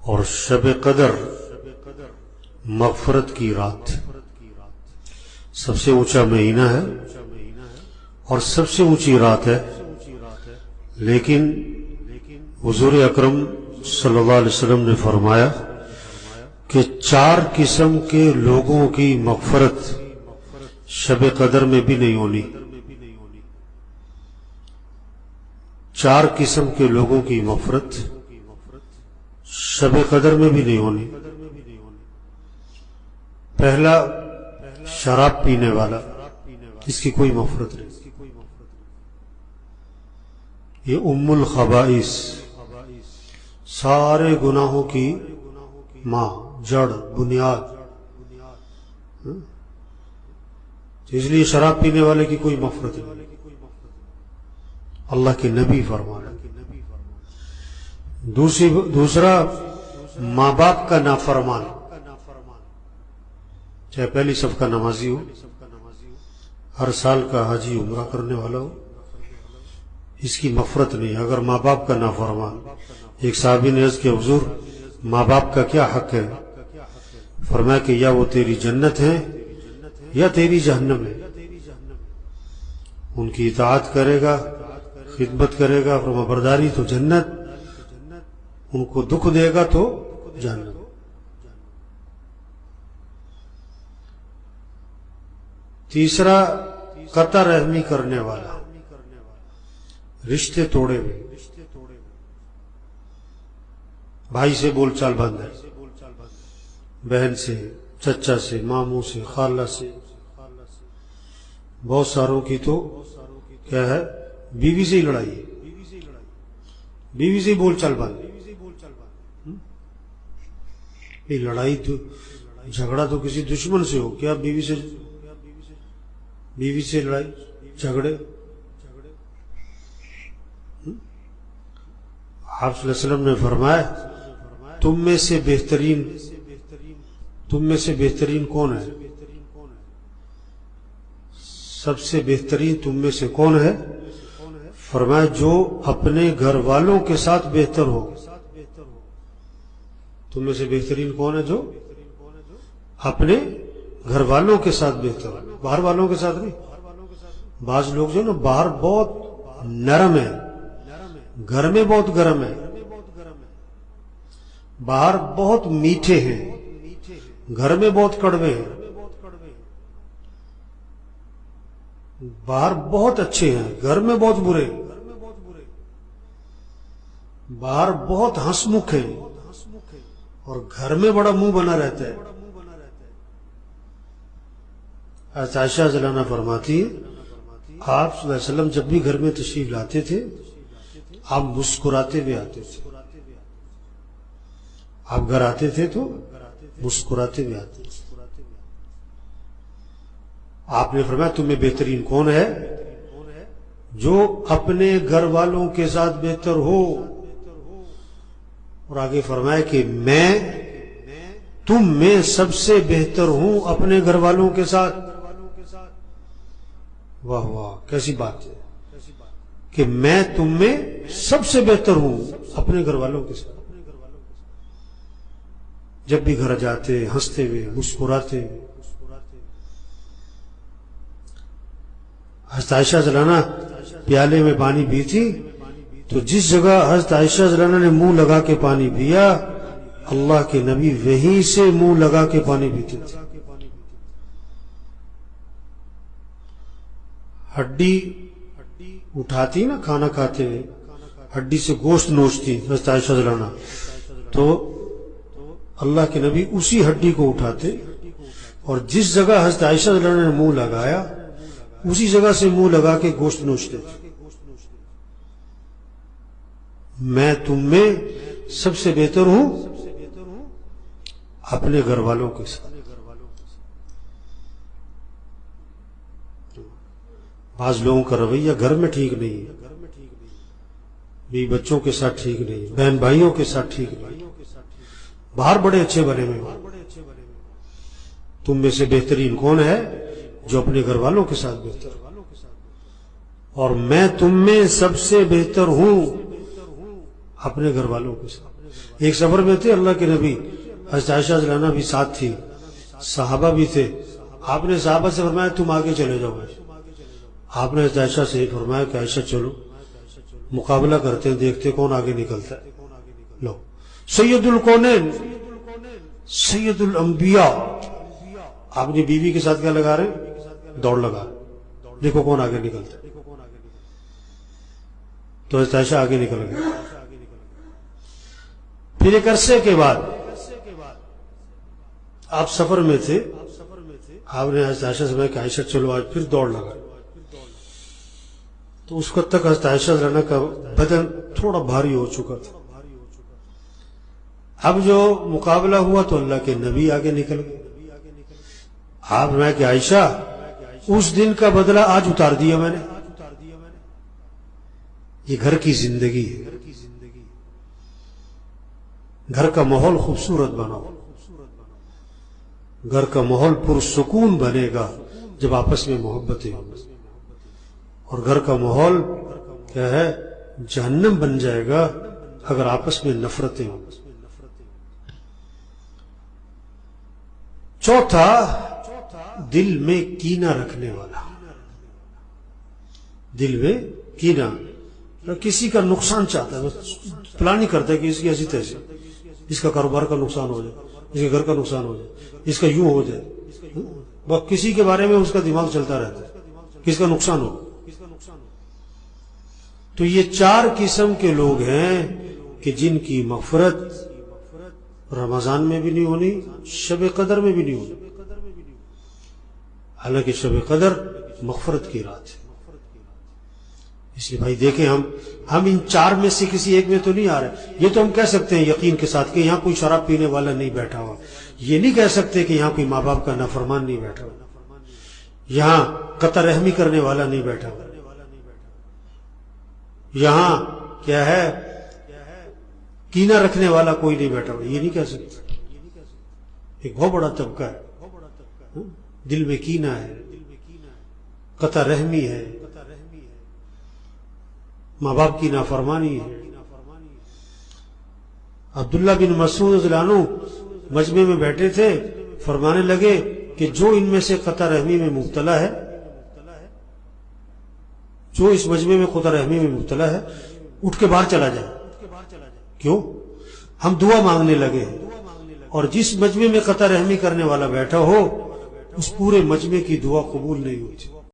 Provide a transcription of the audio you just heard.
اور شب قدر مغفرت کی رات، سب سے اونچا مہینہ ہے اور سب سے اونچی رات ہے، لیکن حضور اکرم صلی اللہ علیہ وسلم نے فرمایا کہ 4 قسم کے لوگوں کی مغفرت شب قدر میں بھی نہیں ہونی۔ 4 قسم کے لوگوں کی مغفرت شب قدر میں بھی نہیں ہونی۔ پہلا، شراب پینے والا، اس کی کوئی مغفرت نہیں، یہ ام الخبائث، سارے گناہوں کی ماں، جڑ، بنیاد، اس لیے شراب پینے والے کی کوئی مغفرت نہیں۔ اللہ کے نبی فرما رہے۔ دوسرا، ماں باپ کا نافرمان، چاہے پہلی صف کا نمازی ہو، ہر سال کا حاجی عمرہ کرنے والا ہو، اس کی مغفرت نہیں اگر ماں باپ کا نافرمان۔ ایک صحابی نے عرض کیا حضور ماں باپ کا کیا حق ہے؟ فرمایا کہ یا وہ تیری جنت ہے یا تیری جہنم ہے، ان کی اطاعت کرے گا، خدمت کرے گا، فرما برداری تو جنت، ان کو دکھ دے گا تو جہنم۔ تیسرا، قطع رحمی کرنے والا، رشتے توڑے ہوئے، بھائی سے بول چال بند ہے، بہن سے، چچا سے، ماموں سے، خالہ سے، بہت ساروں کی تو کیا ہے، بیوی سے ہی لڑائی ہے، بیوی سے ہی بول چال بند۔ یہ لڑائی تو، جھگڑا تو کسی دشمن سے ہو، کیا بیوی سے لڑائی جھگڑے؟ آپ صلی اللہ علیہ وسلم نے فرمایا تم میں سے بہترین کون ہے؟ سب سے بہترین تم میں سے کون ہے؟ فرمایا جو اپنے گھر والوں کے ساتھ بہتر ہو۔ تم میں سے بہترین کون ہے؟ جو اپنے گھر والوں کے ساتھ بہتر ہو، باہر والوں کے ساتھ نہیں۔ بعض لوگ جو نا باہر بہت نرم ہے، گھر میں بہت گرم ہے، باہر بہت میٹھے ہیں، گھر میں بہت کڑوے ہیں، باہر بہت اچھے ہیں، گھر میں بہت برے، باہر بہت ہنس مکھ ہیں اور گھر میں بڑا منہ بنا رہتا ہے۔ حضرت عائشہ رضی اللہ عنہا فرماتی ہے آپ صلی اللہ علیہ وسلم جب بھی گھر میں تشریف لاتے تھے آپ مسکراتے ہوئے آتے تھے، آپ گھر آتے تھے تو مسکراتے ہوئے آتے تھے۔ آپ نے فرمایا تم میں بہترین کون ہے؟ جو اپنے گھر والوں کے ساتھ بہتر ہو، اور آگے فرمایا کہ میں تم میں سب سے بہتر ہوں اپنے گھر والوں کے ساتھ۔ واہ واہ، کیسی بات ہے کہ میں تم میں سب سے بہتر ہوں اپنے گھر والوں کے ساتھ۔ جب بھی گھر جاتے ہنستے ہوئے، مسکراتے ہوئے۔ حضرت عائشہ رضی اللہ عنہا پیالے میں پانی پی تھی تو جس جگہ حضرت عائشہ رضی اللہ عنہا نے منہ لگا کے پانی پیا، اللہ کے نبی وہیں سے منہ لگا کے پانی پیتے تھے۔ ہڈی اٹھاتی نا کھانا کھاتے ہوئے، ہڈی سے گوشت نوچتی حضرت عائشہ رضی اللہ عنہا، تو اللہ کے نبی اسی ہڈی کو اٹھاتے اور جس جگہ حضرت عائشہ رضی اللہ عنہا نے منہ لگایا اسی جگہ سے منہ لگا کے گوشت نوچتے تھے۔ میں تم میں سب سے بہتر ہوں اپنے گھر والوں کے ساتھ۔ بعض لوگوں کا رویہ گھر میں ٹھیک نہیں ہے، بیوی بچوں کے ساتھ ٹھیک نہیں، بہن بھائیوں کے ساتھ ٹھیک نہیں، باہر بڑے اچھے بنے ہوئے۔ تم میں سے بہترین کون ہے؟ جو اپنے گھر والوں کے ساتھ بہتر، اور میں تم میں سب سے بہتر ہوں اپنے گھر والوں کے ساتھ۔ ایک سفر میں تھے اللہ کے نبی، حضرت عائشہ رضی اللہ عنہا بھی ساتھ تھی، صحابہ بھی تھے. آپ نے صحابہ سے فرمایا تم آگے چلے جاؤ. آپ نے حضرت عائشہ سے فرمایا کہ عائشہ چلو، مقابلہ کرتے ہیں، دیکھتے کون آگے نکلتا ہے. لو سید الکونین، سید الانبیاء، آپ نے بیوی کے ساتھ کیا لگا رہے ہیں؟ دوڑ لگا، دیکھو کون آگے نکلتا ہے. تو حضرت عائشہ آگے نکل گئے. پھر ایک عرصے کے بعد آپ سفر میں تھے، آپ نے حضرت عائشہ سے کہ عائشہ چلو آج، پھر دوڑ لگا. تو اس وقت تک حضرت عائشہ رضی اللہ عنہا کا بدن تھوڑا بھاری ہو چکا تھا. اب جو مقابلہ ہوا تو اللہ کے نبی آگے نکل گئے. آپ نے کہ عائشہ اس دن کا بدلہ آج اتار دیا میں نے. یہ گھر کی زندگی ہے. گھر کا ماحول خوبصورت بناؤ، گھر کا ماحول پرسکون بنے گا جب آپس میں محبتیں ہوں، اور گھر کا ماحول کیا ہے، جہنم بن جائے گا اگر آپس میں نفرتیں ہوں. چوتھا، دل میں کینہ رکھنے والا. دل میں کینہ، کسی کا نقصان چاہتا ہے، پلان نہیں کرتا کہ اس کی ایسی تیسی، اس کا کاروبار کا نقصان ہو جائے، اس کے گھر کا نقصان ہو جائے، اس کا یوں ہو جائے. بس کسی کے بارے میں اس کا دماغ چلتا رہتا ہے، کس کا نقصان ہو. تو یہ 4 قسم کے لوگ ہیں کہ جن کی مغفرت رمضان میں بھی نہیں ہونی، شب قدر میں بھی نہیں ہونی. حالانکہ شب قدر مغفرت کی رات ہے. اس لیے بھائی دیکھیں، ہم ان 4 میں سے کسی ایک میں تو نہیں آ رہے. یہ تو ہم کہہ سکتے ہیں یقین کے ساتھ کہ یہاں کوئی شراب پینے والا نہیں بیٹھا ہوا. یہ نہیں کہہ سکتے کہ یہاں کوئی ماں باپ کا نافرمان نہیں بیٹھا ہوا، یہاں قطع رحمی کرنے والا نہیں بیٹھا ہوا، یہاں کیا ہے کینہ رکھنے والا کوئی نہیں بیٹھا ہوا. یہ نہیں کہہ سکتے. ایک بہت بڑا طبقہ ہے، دل میں کینہ ہے، قطع رحمی ہے، ماں باپ کی نافرمانی ہے. عبداللہ بن مسعود رضی اللہ عنہ مجمع میں بیٹھے تھے، فرمانے لگے کہ جو ان میں سے قطع رحمی میں مبتلا ہے، جو اس مجمع میں قطع رحمی میں مبتلا ہے، اٹھ کے باہر چلا جائے. کیوں؟ ہم دعا مانگنے لگے ہیں، اور جس مجمع میں قطع رحمی کرنے والا بیٹھا ہو اس پورے مجمع کی دعا قبول نہیں ہوتی.